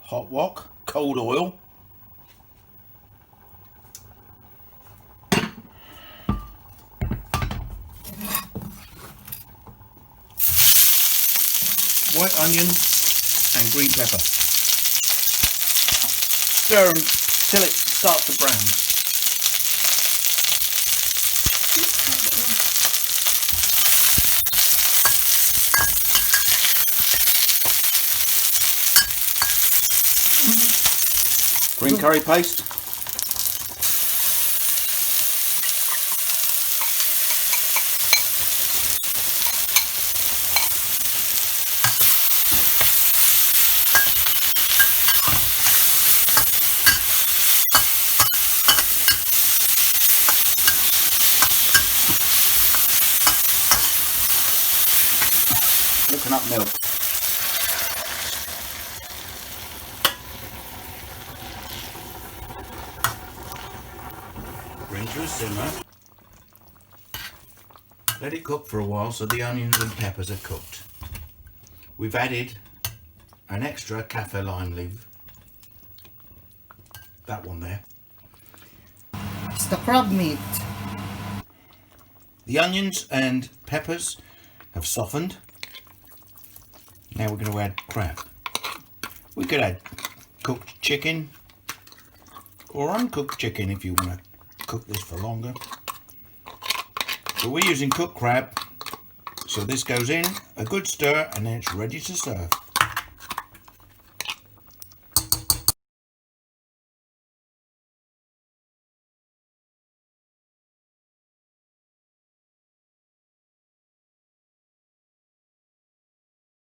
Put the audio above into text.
hot wok, cold oil, white onion and green pepper. Stir them till it starts to brown. Green curry paste. Coconut milk. Bring to a simmer. Let it cook for a while so the onions and peppers are cooked. We've added an extra kaffir lime leaf. That one there. It's the crab meat. The onions and peppers have softened. Now we're going to add crab. We could add cooked chicken or uncooked chicken if you want to cook this for longer. But we're using cooked crab, so this goes in, a good stir, and then it's ready to serve.